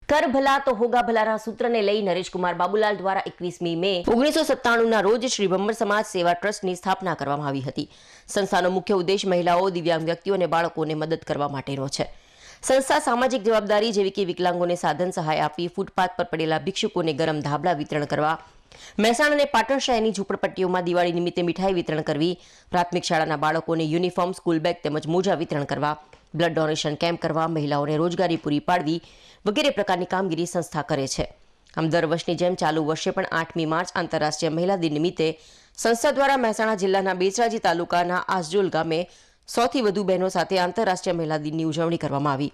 કર ભલા તો હોગા ભલાના સૂત્રને લઈ નરેશકુમાર બાબુલાલ દ્વારા 21મી મે 1997ના રોજ શ્રી બ્રહ્મ સમાજ સેવા ટ્રસ્ટની સ્થાપના કરવામાં આવી હતી. સંસ્થાનો મુખ્ય ઉદ્દેશ મહિલાઓ, દિવ્યાંગ વ્યક્તિઓ અને બાળકોને મદદ કરવા માટેનો છે. સંસ્થા સામાજિક જવાબદારી જેવી કે વિકલાંગોને સાધન સહાય આપવી, ફૂટપાથ પર પડેલા ભિક્ષુકોને ગરમ ધાબળા વિતરણ કરવા, મહેસાણા અને પાટણ શહેરની ઝૂંપડપટ્ટીઓમાં દિવાળી નિમિત્તે મીઠાઈ વિતરણ કરવી, પ્રાથમિક શાળાના બાળકોને યુનિફોર્મ, સ્કૂલ બેગ તેમજ મોજા વિતરણ કરવા, બ્લડ ડોનેશન કેમ્પ કરવા, મહિલાઓને રોજગારી પૂરી પાડવી વગેરે પ્રકારની કામગીરી સંસ્થા કરે છે. આમ દર વર્ષની જેમ ચાલુ વર્ષે પણ 8મી માર્ચ આંતરરાષ્ટ્રીય મહિલા દિન નિમિત્તે સંસ્થા દ્વારા મહેસાણા જિલ્લાના બેચરાજી તાલુકાના આસજોલ ગામે 100થી વધુ બહેનો સાથે આંતરરાષ્ટ્રીય મહિલા દિનની ઉજવણી કરવામાં આવી.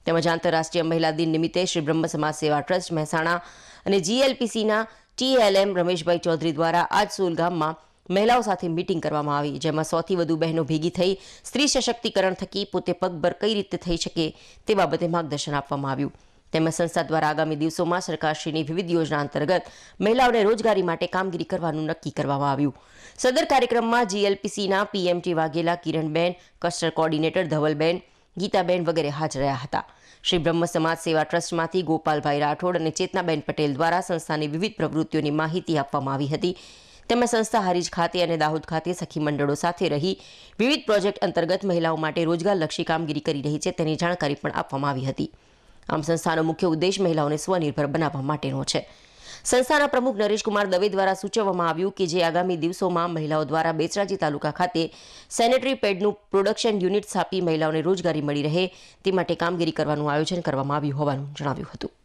તેમજ આંતરરાષ્ટ્રીય મહિલા દિન નિમિત્તે શ્રી બ્રહ્મ સમાજ સેવા ટ્રસ્ટ મહેસાણા અને GLPCના TLM રમેશભાઈ ચૌધરી દ્વારા આસજોલ ગામમાં મહિલાઓ સાથે મીટિંગ કરવામાં આવી, જેમાં 100થી વધુ બહેનો ભેગી થઈ સ્ત્રી સશક્તિકરણ થકી પોતે પગભર કઈ રીતે થઈ શકે તે બાબતે માર્ગદર્શન આપવામાં આવ્યું. તેમજ સંસ્થા દ્વારા આગામી દિવસોમાં સરકારશ્રીની વિવિધ યોજના અંતર્ગત મહિલાઓને રોજગારી માટે કામગીરી કરવાનું નક્કી કરવામાં આવ્યું. સદર કાર્યક્રમમાં GLPCના PMT વાઘેલા, કિરણબેન, કસ્ટર કોર્ડિનેટર ધવલબેન, ગીતાબેન વગેરે હાજર રહ્યા હતા. શ્રી બ્રહ્મ સમાજ સેવા ટ્રસ્ટમાંથી ગોપાલભાઈ રાઠોડ અને ચેતનાબેન પટેલ દ્વારા સંસ્થાની વિવિધ પ્રવૃત્તિઓની માહિતી આપવામાં આવી હતી. તેમજ સંસ્થા હારીજ ખાતે અને દાહોદ ખાતે સખી મંડળો સાથે રહી વિવિધ પ્રોજેક્ટ અંતર્ગત મહિલાઓ માટે રોજગારલક્ષી કામગીરી કરી રહી છે તેની જાણકારી પણ આપવામાં આવી હતી. આમ સંસ્થાનો મુખ્ય ઉદ્દેશ મહિલાઓને સ્વનિર્ભર બનાવવા માટેનો છે. સંસ્થાના પ્રમુખ નરેશકુમાર દવે દ્વારા સૂચવવામાં આવ્યું કે જે આગામી દિવસોમાં મહિલાઓ દ્વારા બેચરાજી તાલુકા ખાતે સેનેટરી પેડનું પ્રોડક્શન યુનિટ સ્થાપી મહિલાઓને રોજગારી મળી રહે તે માટે કામગીરી કરવાનું આયોજન કરવામાં આવ્યું હોવાનું જણાવ્યું હતું.